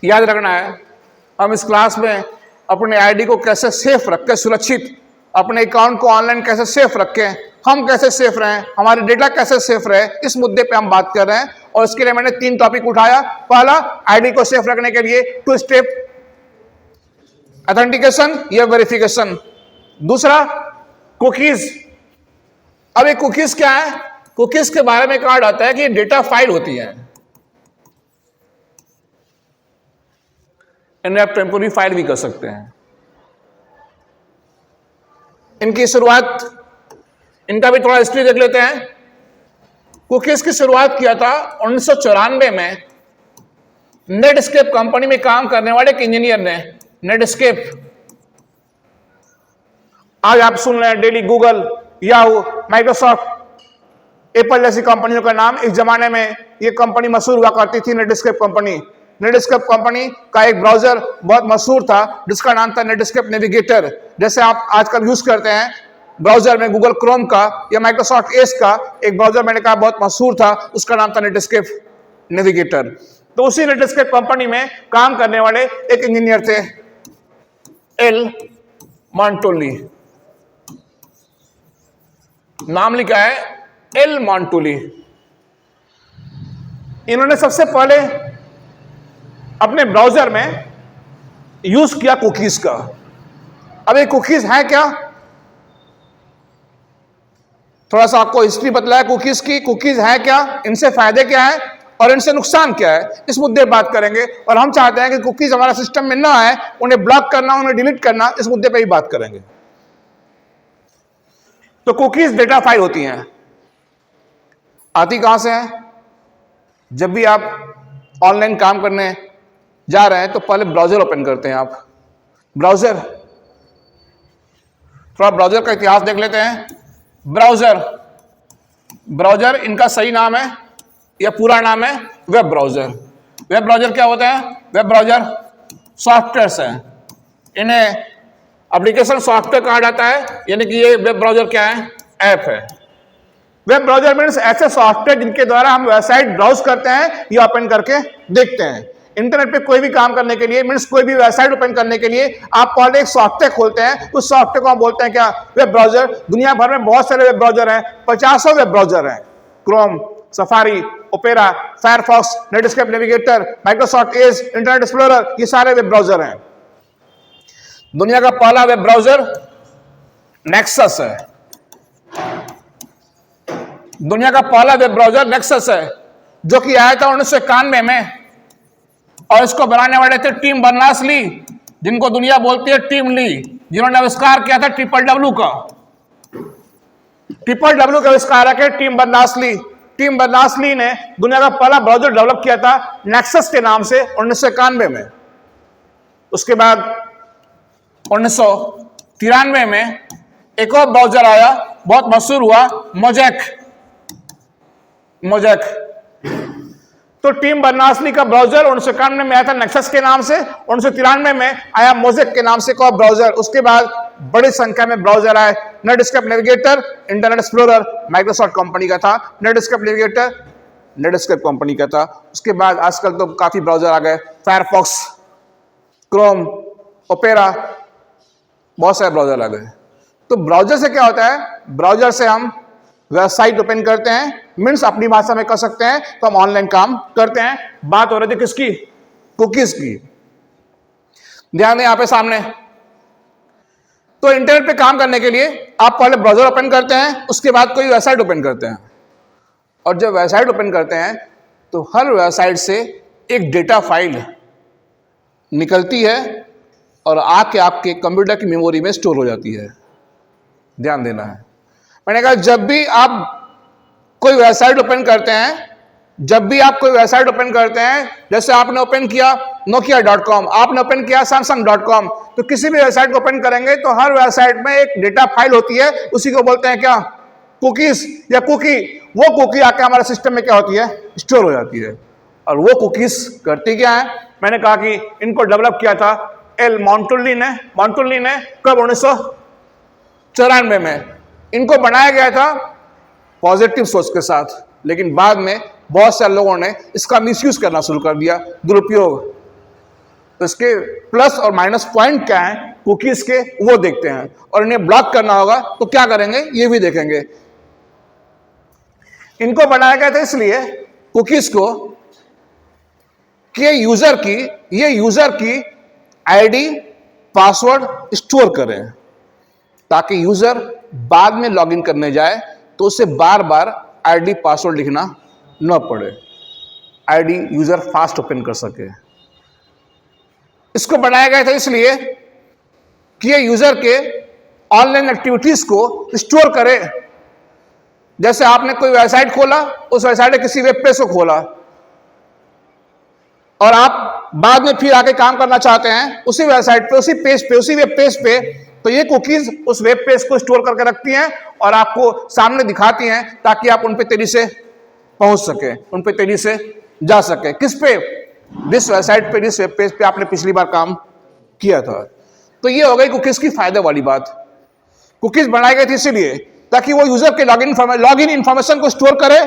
याद रखना है, हम इस क्लास में अपने आईडी को कैसे सेफ रखें, सुरक्षित, अपने अकाउंट को ऑनलाइन कैसे सेफ रखें, हम कैसे सेफ रहें, हमारे डेटा कैसे सेफ रहे, इस मुद्दे पे हम बात कर रहे हैं। और इसके लिए मैंने 3 टॉपिक उठाया। पहला, आईडी को सेफ रखने के लिए 2 स्टेप ऑथेंटिकेशन या वेरिफिकेशन। दूसरा, कुकीज। अब ये कुकीज क्या है? कुकीज के बारे में कहा जाता है कि डेटा फाइल होती है, इन्हें आप टेम्पोररी फाइल भी कर सकते हैं। इनकी शुरुआत, इनका भी थोड़ा हिस्ट्री देख लेते हैं। कुकीज की शुरुआत किया था 1994 में नेटस्केप कंपनी में काम करने वाले एक इंजीनियर ने। नेटस्केप, आज आप सुन रहे हैं daily Google, Yahoo, Microsoft, Apple जैसी कंपनियों का नाम। इस जमाने में यह कंपनी मशहूर हुआ करती थी, नेटस्केप कंपनी। नेटस्केप कंपनी का एक ब्राउजर बहुत मशहूर था जिसका नाम था नेटस्केप नेविगेटर। जैसे आप आजकल यूज करते हैं ब्राउजर में गूगल क्रोम का या माइक्रोसॉफ्ट एज का, एक ब्राउजर मैंने कहा बहुत मशहूर था, उसका नाम था नेटस्केप नेविगेटर। तो उसी नेटस्केप कंपनी में काम करने वाले एक इंजीनियर थे, एल मॉन्टोली। नाम लिखा है एल मॉन्टोली। इन्होंने सबसे पहले अपने ब्राउजर में यूज किया कुकीज का। अब ये कुकीज है क्या? थोड़ा सा आपको हिस्ट्री बतलाया कुकीज की। कुकीज है क्या, इनसे फायदे क्या है और इनसे नुकसान क्या है, इस मुद्दे पर बात करेंगे। और हम चाहते हैं कि कुकीज हमारा सिस्टम में ना आए, उन्हें ब्लॉक करना, उन्हें डिलीट करना, इस मुद्दे पर ही बात करेंगे। तो कुकीज डेटा फाइल होती हैं। आती कहां से है? जब भी आप ऑनलाइन काम करने जा रहे हैं तो पहले ब्राउजर ओपन करते हैं आप। ब्राउजर, थोड़ा ब्राउजर का इतिहास देख लेते हैं। ब्राउजर इनका सही नाम है या पूरा नाम है वेब ब्राउजर। वेब ब्राउजर क्या होता है? वेब ब्राउजर सॉफ्टवेयर है, इन्हें एप्लीकेशन सॉफ्टवेयर कहा जाता है, यानी कि ये वेब ब्राउजर क्या है? ऐप है। वेब ब्राउजर मीन्स ऐसे सॉफ्टवेयर जिनके द्वारा हम वेबसाइट ब्राउज करते हैं या ओपन करके देखते हैं। इंटरनेट पे कोई भी काम करने के लिए, मीन्स कोई भी वेबसाइट ओपन करने के लिए आप पहले एक सॉफ्टवेयर खोलते हैं। उस सॉफ्टवेयर को हम बोलते हैं क्या? Web browser. दुनिया भर में बहुत सारे वेब ब्राउजर हैं, 50 वेब ब्राउजर हैं। Chrome, safari, opera, Firefox, Netscape navigator, Microsoft Edge, internet explorer, ये सारे वेब ब्राउजर हैं। दुनिया का पहला वेब ब्राउजर नेक्सस है। दुनिया का पहला वेब ब्राउजर नेक्सस है, जो कि आया था 1991 में। और इसको बनाने वाले थे टिम बर्नर्स-ली, जिनको दुनिया बोलती है टिम ली, जिन्होंने आविष्कार किया था ट्रिपल-डब्ल्यू का। ट्रिपल-डब्ल्यू का आविष्कारक है टिम बर्नर्स-ली। टिम बर्नर्स-ली ने दुनिया का पहला ब्राउजर डेवलप किया था नेक्सस के नाम से 1991 में। उसके बाद 1993 में एक और ब्राउजर आया, बहुत मशहूर हुआ, मोजेक। तो टिम बर्नर्स-ली का ब्राउजर 1991 में आया था नेक्सस के नाम से, 1993 में आया मोजेक के नाम से कोई ब्राउजर। उसके बाद बड़ी संख्या में ब्राउजर आए। Netscape navigator, internet explorer Microsoft company का था। नेटस्केप नेविगेटर नेटस्केप कंपनी का था। उसके बाद आजकल तो काफी ब्राउजर आ गए, फायरफॉक्स, क्रोम, ओपेरा, बहुत सारे ब्राउजर आ गए। तो ब्राउजर से क्या होता है? ब्राउजर से हम वेबसाइट ओपन करते हैं, मीन्स अपनी भाषा में कर सकते हैं, तो हम ऑनलाइन काम करते हैं। बात हो रही थी किसकी? कुकीज की। ध्यान दें यहां पे सामने। तो इंटरनेट पे काम करने के लिए आप पहले ब्राउजर ओपन करते हैं, उसके बाद कोई वेबसाइट ओपन करते हैं। और जब वेबसाइट ओपन करते हैं तो हर वेबसाइट से एक डेटा फाइल निकलती है और आके आपके कंप्यूटर की मेमोरी में स्टोर हो जाती है। ध्यान देना है। मैंने कहा जब भी आप कोई वेबसाइट ओपन करते हैं, जैसे आपने ओपन किया nokia.com, आपने ओपन किया samsung.com, तो किसी भी वेबसाइट को ओपन करेंगे तो हर वेबसाइट में एक डेटा फाइल होती है, उसी को बोलते हैं क्या? कुकीज या कुकी। वो कुकी आके हमारे सिस्टम में क्या होती है? स्टोर हो जाती है। और वो कुकीज करती क्या है? मैंने कहा कि इनको डेवलप किया था एल मॉन्टोली ने। कब? 1994 में। इनको बनाया गया था पॉजिटिव सोच के साथ, लेकिन बाद में बहुत सारे लोगों ने इसका मिसयूज करना शुरू कर दिया, दुरुपयोग। तो इसके प्लस और माइनस पॉइंट क्या है कुकीज के, वो देखते हैं। और इन्हें ब्लॉक करना होगा तो क्या करेंगे ये भी देखेंगे। इनको बनाया गया था इसलिए कुकीज को कि ये यूजर की आईडी पासवर्ड स्टोर करें, ताकि यूजर बाद में लॉगिन करने जाए तो उसे बार बार आईडी पासवर्ड लिखना न पड़े, आईडी यूजर फास्ट ओपन कर सके। इसको बनाया गया था इसलिए कि ये यूजर के ऑनलाइन एक्टिविटीज को स्टोर करे। जैसे आपने कोई वेबसाइट खोला, उस वेबसाइट में किसी वेब पेज को खोला और आप बाद में फिर आके काम करना चाहते हैं उसी वेबसाइट पे, उसी पेज पे, उसी वेब पेज पे, तो ये कुकीज उस वेब पेज को स्टोर करके रखती हैं और आपको सामने दिखाती हैं ताकि आप उन पे तेजी से पहुंच सके, उन पे तेजी से जा सके। किस पे? जिस वेबसाइट पे, जिस वेब पेज पे आपने पिछली बार काम किया था। तो ये हो गई कुकीज की फायदे वाली बात। कुकीज बनाई गई थी इसीलिए ताकि वो यूजर के लॉगिन इंफॉर्मेशन को स्टोर करे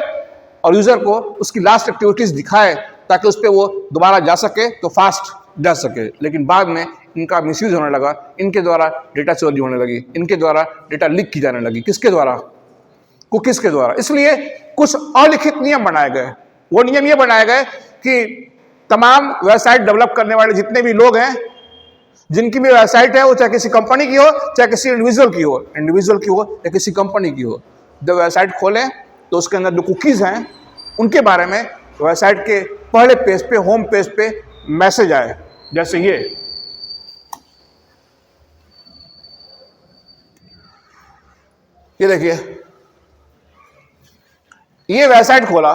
और यूजर को उसकी लास्ट एक्टिविटीज दिखाए ताकि उस पर वो दोबारा जा सके, तो फास्ट जा सके। लेकिन बाद में इनका मिसयूज होने लगा, इनके द्वारा डेटा चोरी होने लगी, इनके द्वारा डेटा लीक की जाने लगी। किसके द्वारा? कुकीज के द्वारा। इसलिए कुछ अलिखित नियम बनाए गए। वो नियम ये बनाए गए कि तमाम वेबसाइट डेवलप करने वाले जितने भी लोग हैं, जिनकी भी वेबसाइट है, वो चाहे किसी कंपनी की हो, चाहे किसी इंडिविजुअल की हो या किसी कंपनी की हो, जब वेबसाइट खोलें तो उसके अंदर जो कुकीज हैं उनके बारे में वेबसाइट के पहले पेज पे, होम पेज पे मैसेज आए। जैसे ये देखिए, ये वेबसाइट खोला,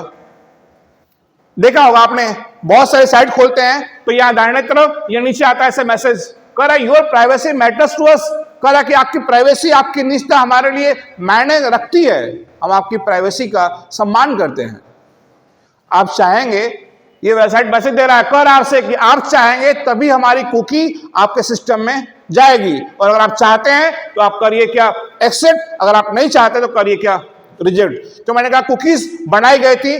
देखा होगा आपने, बहुत सारे साइट खोलते हैं तो यहां दाहिने तरफ या नीचे आता है ऐसे मैसेज, कह रहा है your privacy matters to us, कह रहा है कि आपकी प्राइवेसी, आपकी निजता हमारे लिए मायने रखती है, हम आपकी प्राइवेसी का सम्मान करते हैं। आप चाहेंगे, ये वेबसाइट मैसेज दे रहा है, कह रहा है आपसे कि आप चाहेंगे तभी हमारी कुकी आपके सिस्टम में जाएगी, और अगर आप चाहते हैं तो आप करिए क्या? एक्सेप्ट। अगर आप नहीं चाहते तो करिए क्या? रिजेक्ट। तो मैंने कहा कुकीज बनाई गई थी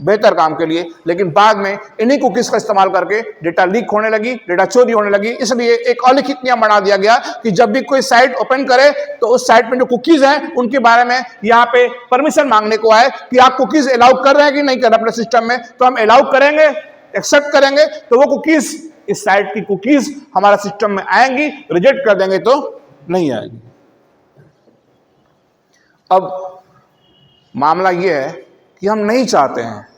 बेहतर काम के लिए, लेकिन बाद में इन्हीं कुकीज का इस्तेमाल करके डेटा लीक होने लगी, डेटा चोरी होने लगी। इसलिए एक अलिखित नियम बना दिया गया कि जब भी कोई साइट ओपन करे तो उस साइट में जो कुकीज हैं उनके बारे में यहाँ पे परमिशन मांगने को आए कि आप कुकीज अलाउ कर रहे हैं कि नहीं कर रहे अपने सिस्टम में। तो हम अलाउ करेंगे, एक्सेप्ट करेंगे तो वो कुकीज, इस साइट की कुकीज हमारा सिस्टम में आएंगी, रिजेक्ट कर देंगे तो नहीं आएगी। अब मामला ये है कि हम नहीं चाहते हैं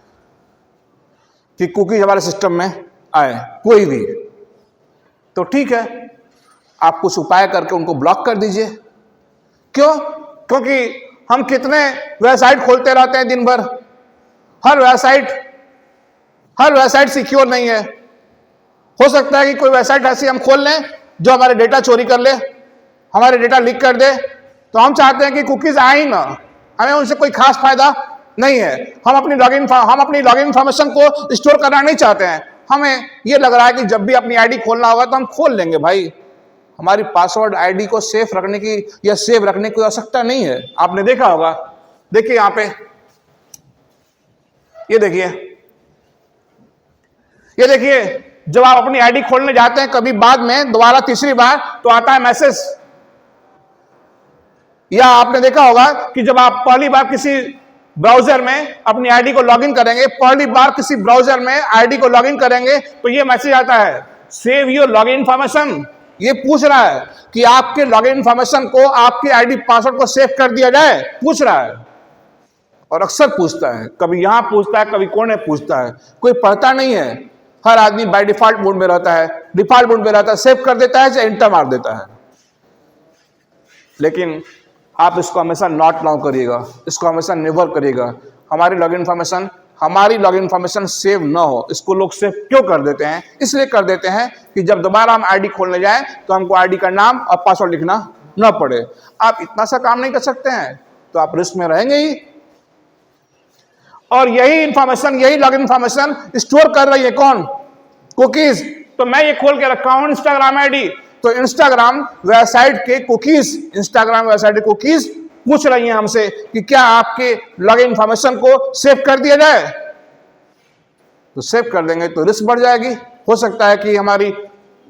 कि कुकीज हमारे सिस्टम में आए, कोई भी, तो ठीक है, आप कुछ उपाय करके उनको ब्लॉक कर दीजिए। क्यों? क्योंकि हम कितने वेबसाइट खोलते रहते हैं दिन भर, हर वेबसाइट सिक्योर नहीं है। हो सकता है कि कोई वेबसाइट ऐसी हम खोल लें जो हमारे डेटा चोरी कर ले, हमारे डेटा लीक कर दे, तो हम चाहते हैं कि कुकीज आए ही ना, हमें उनसे कोई खास फायदा नहीं है। हम अपनी लॉगिन इंफॉर्मेशन को स्टोर करना नहीं चाहते हैं। हमें यह लग रहा है कि जब भी अपनी आईडी खोलना होगा तो हम खोल लेंगे भाई, हमारी पासवर्ड आईडी को सेफ रखने की या सेव रखने की आवश्यकता नहीं है। आपने देखा होगा, देखिए यहां पे, ये देखिए जब आप अपनी आईडी खोलने जाते हैं कभी बाद में दोबारा तीसरी बार, तो आता है मैसेज। या आपने देखा होगा कि जब आप पहली बार किसी ब्राउजर में अपनी आईडी को लॉगिन करेंगे, तो ये मैसेज आता है, सेव योर लॉगिन इंफॉर्मेशन। ये पूछ रहा है कि आपके लॉगिन इंफॉर्मेशन को, आपकी आईडी पासवर्ड को सेव कर दिया जाए, पूछ रहा है। और अक्सर पूछता है, कभी यहां पूछता है, कभी कोने पूछता है, कोई पढ़ता नहीं है। हर आदमी बाय डिफॉल्ट मोड में रहता है, सेव कर देता है, चाहे एंटर मार देता है। लेकिन आप इसको हमेशा नॉट नाउ करिएगा, इसको हमेशा नेवर करिएगा। हमारी लॉगिन इंफॉर्मेशन सेव ना हो। इसको लोग सेव क्यों कर देते हैं? इसलिए कर देते हैं कि जब दोबारा हम आईडी खोलने जाएं तो हमको आईडी का नाम और पासवर्ड लिखना ना पड़े। आप इतना सा काम नहीं कर सकते हैं तो आप रिस्क में रहेंगे ही। और यही लॉगिन इंफॉर्मेशन स्टोर कर रही है कौन? कुकीज। तो मैं ये खोल के रखा हूं इंस्टाग्राम आईडी, तो इंस्टाग्राम वेबसाइट के कुकीज पूछ रही हैं हमसे कि क्या आपके लॉगिन इंफॉर्मेशन को सेव कर दिया जाए। तो सेव कर देंगे तो रिस्क बढ़ जाएगी। हो सकता है कि हमारी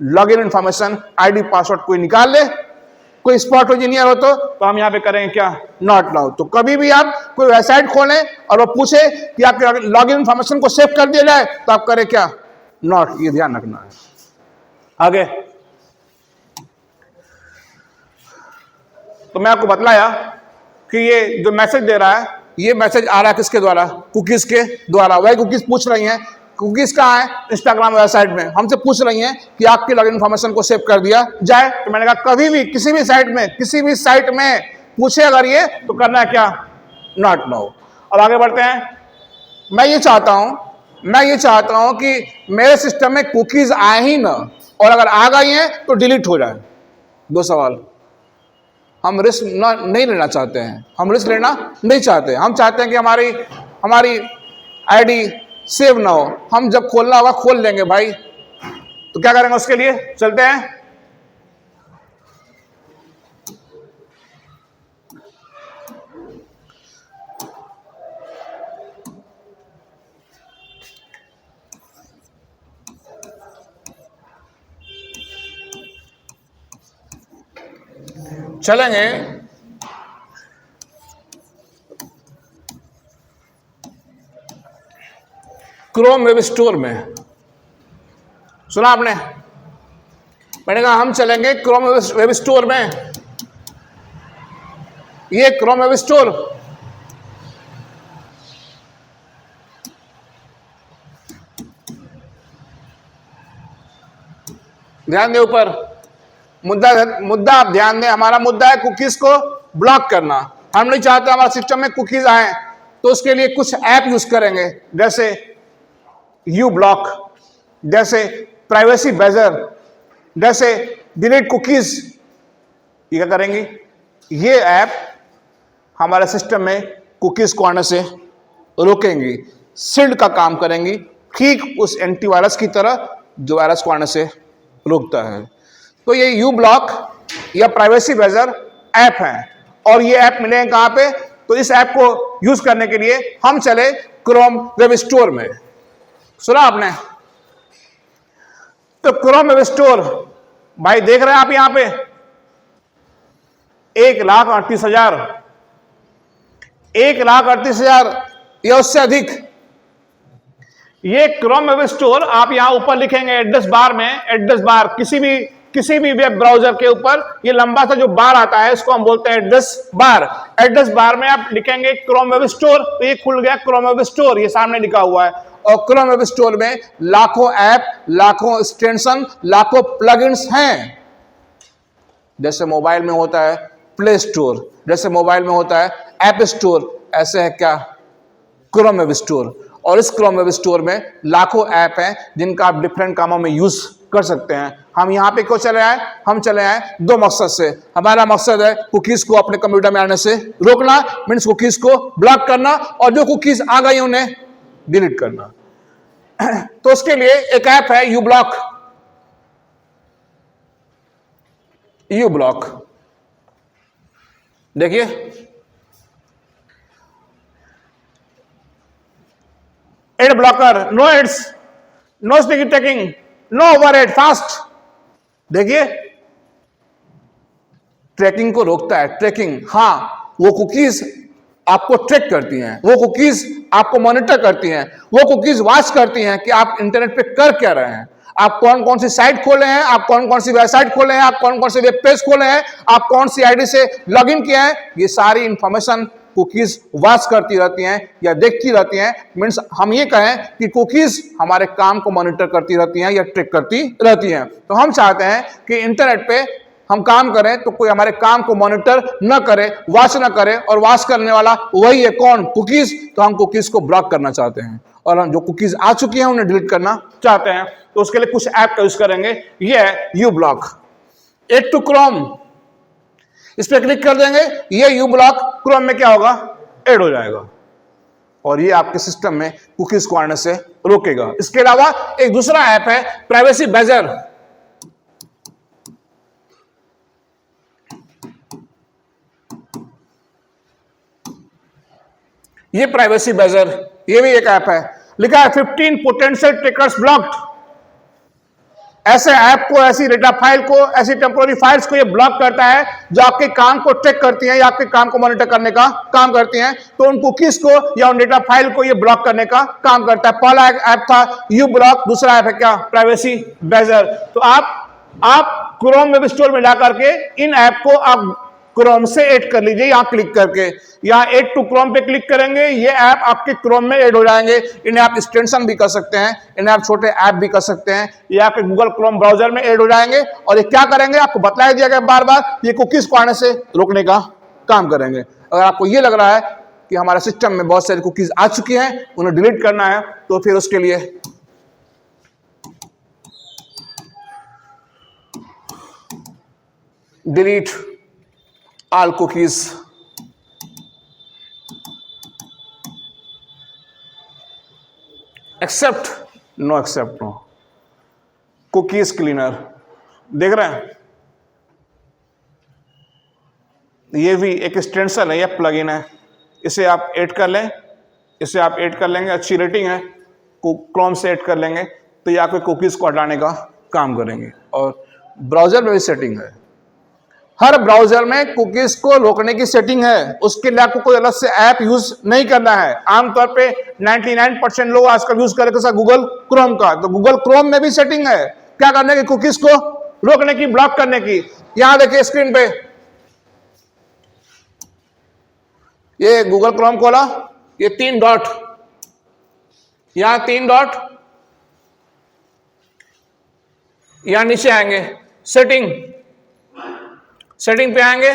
लॉगिन इंफॉर्मेशन, आईडी, पासवर्ड कोई निकाल ले, कोई स्पॉट इंजीनियर हो तो हम यहां पे करेंगे क्या, नॉट अलाउ। तो कभी भी आप कोई वेबसाइट खोलें और वो पूछे कि आपके लॉगिन इंफॉर्मेशन को सेव कर दिया जाए तो आप करें क्या, नॉट। ये ध्यान रखना है। आगे तो मैं आपको बतलाया कि ये जो मैसेज दे रहा है, ये मैसेज आ रहा है किसके द्वारा, कुकीज के द्वारा। वही कुकीज पूछ रही हैं, कुकीज कहाँ है, इंस्टाग्राम वेबसाइट में हमसे पूछ रही हैं कि आपकी लॉगिन इन्फॉर्मेशन को सेव कर दिया जाए। तो मैंने कहा कभी भी किसी भी साइट में पूछे अगर ये, तो करना है क्या, नॉट नाउ। अब आगे बढ़ते हैं। मैं ये चाहता हूं कि मेरे सिस्टम में कुकीज आए ही ना, और अगर आ गई हैं तो डिलीट हो जाए। दो सवाल। हम रिस्क नहीं लेना चाहते हैं, हम चाहते हैं कि हमारी आईडी सेव ना हो। हम जब खोलना होगा खोल लेंगे भाई। तो क्या करेंगे उसके लिए, चलते हैं। चलेंगे क्रोम वेब स्टोर में। सुना आपने, मैंने कहा हम चलेंगे क्रोम वेब स्टोर में। ये क्रोम वेब स्टोर, ध्यान दे ऊपर मुद्दा आप ध्यान दें। हमारा मुद्दा है कुकीज को ब्लॉक करना। हम नहीं चाहते हमारे सिस्टम में कुकीज आए, तो उसके लिए कुछ ऐप यूज करेंगे, जैसे यू ब्लॉक, जैसे प्राइवेसी बेजर, जैसे डिलीट कुकीज। ये क्या करेंगी, ये ऐप हमारे सिस्टम में कुकीज को आने से रोकेंगी, शील्ड का काम करेंगी, ठीक उस एंटीवायरस की तरह जो वायरस को आने से रोकता है। तो ये यू ब्लॉक या प्राइवेसी बेजर ऐप है, और ये ऐप मिलेंगे कहां पे, तो इस ऐप को यूज करने के लिए हम चले क्रोम वेब स्टोर में। सुना आपने, तो क्रोम वेब स्टोर भाई देख रहे हैं आप यहां पे 1,38,000 या उससे अधिक। ये क्रोम वेब स्टोर आप यहां ऊपर लिखेंगे एड्रेस बार में, एड्रेस बार किसी भी वेब ब्राउजर के ऊपर ये लंबा सा जो बार आता है इसको हम बोलते हैं एड्रेस बार। एड्रेस बार में आप लिखेंगे क्रोम वेब स्टोर, तो ये खुल गया क्रोम वेब स्टोर, ये सामने लिखा हुआ है। और क्रोम वेब स्टोर में लाखों ऐप, लाखों एक्सटेंशन, लाखों प्लगइन्स हैं। जैसे मोबाइल में होता है प्ले स्टोर, जैसे मोबाइल में होता है ऐप स्टोर, ऐसे है क्या, क्रोम वेब स्टोर। और इस क्रोम वेब स्टोर में लाखों ऐप हैं जिनका आप डिफरेंट कामों में यूज कर सकते हैं। हम यहां पे क्यों चले आए, हम चले आए दो मकसद से। हमारा मकसद है कुकीज को अपने कंप्यूटर में आने से रोकना, मीन्स कुकीज को ब्लॉक करना, और जो कुकीज आ गई उन्हें डिलीट करना। तो उसके लिए एक ऐप है यू ब्लॉक। यू ब्लॉक देखिए, ad blocker, no ads, no sticky taking, no overhead, fast. देखिए ट्रैकिंग को रोकता है, ट्रैकिंग। हां, वो कुकीज आपको ट्रैक करती हैं, वो कुकीज आपको मॉनिटर करती हैं, वो कुकीज वॉच करती हैं कि आप इंटरनेट पे कर क्या रहे हैं, आप कौन कौन सी साइट खोले हैं, आप कौन कौन सी वेबसाइट खोले हैं, आप कौन कौन से वेब पेज खोले हैं, आप कौन सी आईडी से लॉगिन किया है। ये सारी इंफॉर्मेशन कुकीज वॉच करती रहती हैं या देखती रहती हैं। मीन्स हम ये कहें कि कुकीज हमारे काम को मॉनिटर करती रहती हैं या ट्रैक करती रहती हैं। तो हम चाहते हैं कि इंटरनेट पे हम काम करें तो कोई हमारे काम को मॉनिटर न करे, वॉच न करे, और वॉच करने वाला वही है कौन, कुकीज। तो हम कुकीज को ब्लॉक करना चाहते हैं, और हम जो कुकीज आ चुकी हैं उन्हें डिलीट करना चाहते हैं। तो उसके लिए कुछ ऐप का यूज करेंगे, ये है uBlock. Add to Chrome, इस पर क्लिक कर देंगे, ये यू ब्लॉक क्रोम में क्या होगा, ऐड हो जाएगा, और ये आपके सिस्टम में कुकीज को आने से रोकेगा। इसके अलावा एक दूसरा ऐप है प्राइवेसी बेजर। ये प्राइवेसी बेजर, ये भी एक ऐप है, लिखा है 15 पोटेंशियल ट्रैकर्स ब्लॉक्ड। ऐसे ऐप को, ऐसी डेटा फाइल को, ऐसी टेम्पोररी फाइल्स को ये ब्लॉक करता है जो आपके काम को ट्रैक करती हैं या आपके काम को मॉनिटर करने का काम करती हैं। तो उन कुकीज को या उन डेटा फाइल को ये ब्लॉक करने का काम करता है। पहला ऐप था यू ब्लॉक, दूसरा ऐप है क्या, प्राइवेसी बेजर। तो आप क्रोम वेब स्टोर में जा करके इन ऐप को आप क्रोम से ऐड कर लीजिए, यहां क्लिक करके, यहां ऐड टू क्रोम पे क्लिक करेंगे, ये ऐप आपके क्रोम में ऐड हो जाएंगे। इन्हें आप एक्सटेंशन भी कर सकते हैं, इन्हें आप छोटे ऐप भी कर सकते हैं, ये आपके गूगल क्रोम ब्राउजर में ऐड हो जाएंगे। और ये क्या करेंगे, आपको बताया दिया गया बार बार, ये कुकीज को आने से रोकने का काम करेंगे। अगर आपको ये लग रहा है कि हमारे सिस्टम में बहुत सारी कुकीज आ चुकी हैं, उन्हें डिलीट करना है, तो फिर उसके लिए delete all cookies, except no cookies cleaner. देख रहे हैं, ये भी एक एक्सटेंशन है या प्लगइन है, इसे आप ऐड कर लें, इसे आप ऐड कर लेंगे, अच्छी रेटिंग है, क्रोम से ऐड कर लेंगे तो ये आपके कुकीज को हटाने का काम करेंगे। और ब्राउजर में भी सेटिंग है, हर ब्राउजर में कुकीज को रोकने की सेटिंग है, उसके लिए आपको कोई अलग से ऐप यूज नहीं करना है। आमतौर पे 99% लोग आजकल यूज करते हैं गूगल क्रोम का, तो गूगल क्रोम में भी सेटिंग है क्या करने की, कुकीज को रोकने की, ब्लॉक करने की। यहां देखिए स्क्रीन पे, ये गूगल क्रोम खोला, ये 3 डॉट, यहां 3 डॉट, यहां नीचे आएंगे सेटिंग पे आएंगे,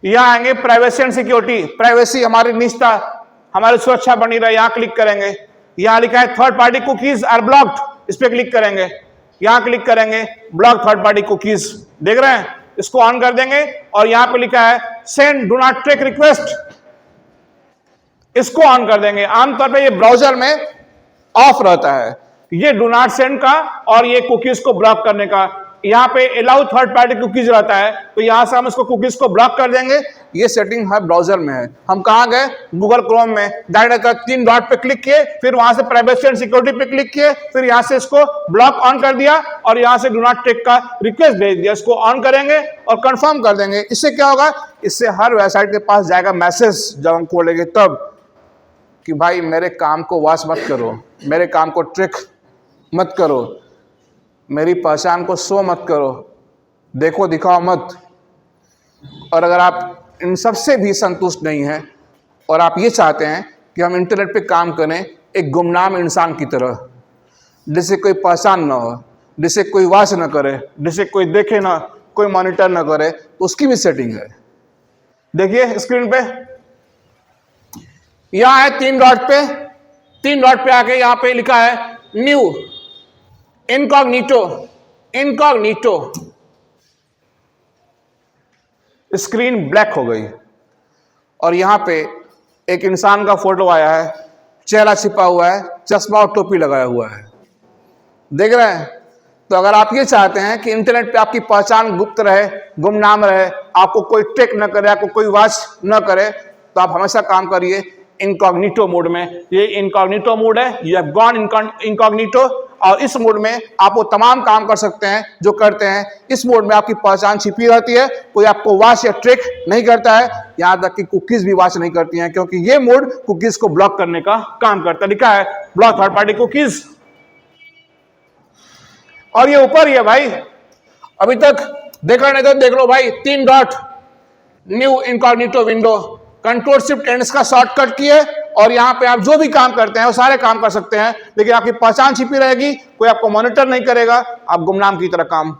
यहां आएंगे प्राइवेसी एंड सिक्योरिटी, प्राइवेसी हमारी निजता, हमारी सुरक्षा बनी रहे, यहां क्लिक करेंगे। यहां लिखा है third party cookies are blocked, इस पे क्लिक करेंगे, यहां क्लिक करेंगे, ब्लॉक थर्ड पार्टी कुकीज, देख रहे हैं, इसको ऑन कर देंगे। और यहां पे लिखा है send do not track request, इसको ऑन कर देंगे। आमतौर पे ये ब्राउजर में ऑफ रहता है, ये डू नॉट सेंड का और ये कुकीज को ब्लॉक करने का। यहां पे अलाउ थर्ड पार्टी कुकीज रहता है, तो यहां से हम इसको कुकीज को ब्लॉक कर देंगे। ये सेटिंग हर ब्राउजर में है। हम कहां गए, गूगल क्रोम में, डायरेक्ट 3 डॉट पे क्लिक किए, फिर वहां से प्राइवेसी एंड सिक्योरिटी पे क्लिक किए, फिर यहां से इसको ब्लॉक ऑन कर दिया और यहां से डू नॉट ट्रैक का रिक्वेस्ट भेज दिया। इसको ऑन करेंगे और कंफर्म कर देंगे। इससे क्या होगा, इससे हर वेबसाइट के पास जाएगा मैसेज जब हम खोलेंगे तब, कि भाई मेरे काम को वॉच मत करो, मेरे काम को ट्रैक मत करो, मेरी पहचान को शो मत करो, देखो दिखाओ मत। और अगर आप इन सब से भी संतुष्ट नहीं हैं और आप ये चाहते हैं कि हम इंटरनेट पे काम करें एक गुमनाम इंसान की तरह, जिसे कोई पहचान ना हो, जिसे कोई वॉच ना करे, जिसे कोई देखे ना, कोई मॉनिटर ना करे, तो उसकी भी सेटिंग है। देखिए स्क्रीन पे, यहां है 3 डॉट पे आके यहां पे लिखा है न्यू इनकॉग्निटो, स्क्रीन ब्लैक हो गई और यहां पे एक इंसान का फोटो आया है, चेहरा छिपा हुआ है, चश्मा और टोपी लगाया हुआ है, देख रहे हैं। तो अगर आप ये चाहते हैं कि इंटरनेट पे आपकी पहचान गुप्त रहे, गुमनाम रहे, आपको कोई ट्रैक न करे, आपको कोई वॉच न करे, तो आप हमेशा काम करिए इनकॉग्निटो मोड में। ये इनकॉग्निटो मोड है, ये गॉन इनकॉग्निटो, और इस मोड में आप वो तमाम काम कर सकते हैं जो करते हैं। इस मोड में आपकी पहचान छिपी रहती है, कोई आपको वॉच या ट्रैक नहीं करता है, यहां तक कि कुकीज भी वॉच नहीं करती हैं, क्योंकि ये मोड कुकीज को ब्लॉक करने का काम करता है। लिखा है ब्लॉक थर्ड पार्टी कुकीज, और ये ऊपर ही है भाई, अभी तक देखा नहीं तो देख लो भाई, 3 dot, new incognito window, control shift and का शॉर्टकट किए और यहां पे आप जो भी काम करते हैं वो सारे काम कर सकते हैं, लेकिन आपकी पहचान छिपी रहेगी, कोई आपको मॉनिटर नहीं करेगा, आप गुमनाम की तरह काम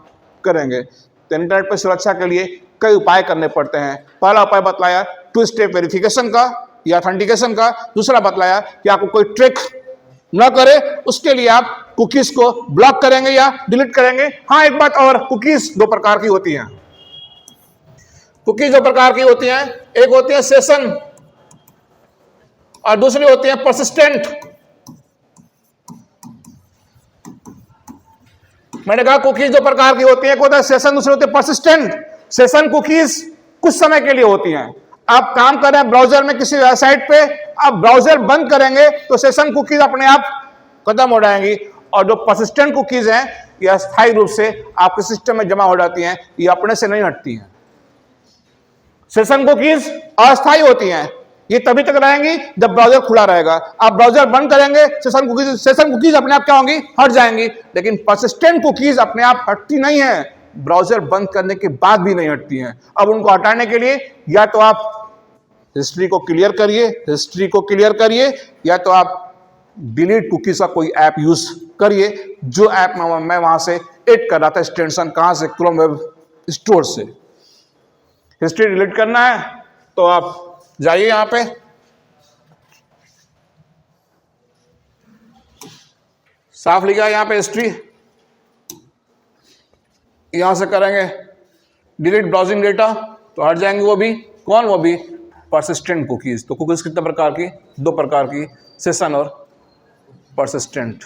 करेंगे। तो इंटरनेट पर सुरक्षा के लिए कई उपाय करने पड़ते हैं। पहला उपाय बतलाया 2 स्टेप वेरिफिकेशन का या ऑथेंटिकेशन का, दूसरा बतलाया कि आपको कोई ट्रिक न करे, उसके लिए आप कुकीज को ब्लॉक करेंगे या डिलीट करेंगे। हाँ, एक बात और, कुकीज 2 प्रकार की होती हैं। कुकीज 2 प्रकार की होती हैं, एक होती है सेशन और दूसरी होती है परसिस्टेंट। मैंने कहा कुकीज 2 प्रकार की होती है, एक होता है सेशन, दूसरी होती है परसिस्टेंट। सेशन कुकीज कुछ समय के लिए होती हैं। आप काम कर रहे हैं ब्राउजर में किसी वेबसाइट पे, आप ब्राउजर बंद करेंगे तो सेशन कुकीज अपने आप खत्म हो जाएंगी। और जो परसिस्टेंट कुकीज हैं, ये अस्थायी रूप से आपके सिस्टम में जमा हो जाती हैं, ये अपने से नहीं हटती हैं। सेशन कुकीज अस्थायी होती हैं, ये तभी तक रहेंगी जब ब्राउजर खुला रहेगा। आप ब्राउजर बंद करेंगे, सेशन कुकीज अपने आप क्या होंगी, हट जाएंगी। लेकिन परसिस्टेंट कुकीज अपने आप हटती नहीं है, ब्राउजर बंद करने के बाद भी नहीं हटती हैं। अब उनको हटाने के लिए या तो आप हिस्ट्री को क्लियर करिए, या तो आप डिलीट कुकीज का कोई ऐप यूज करिए, जो ऐप मैं वहां से एड कर रहा था एक्सटेंशन, कहां से, क्रोम वेब स्टोर से। हिस्ट्री डिलीट करना है तो आप जाइए यहां पे, साफ लिखा यहां पे हिस्ट्री, यहां से करेंगे डिलीट ब्राउजिंग डेटा तो हट जाएंगे वो भी। कौन? वो भी परसिस्टेंट कुकीज। तो कुकीज कितने प्रकार की? 2 प्रकार की, सेशन और परसिस्टेंट।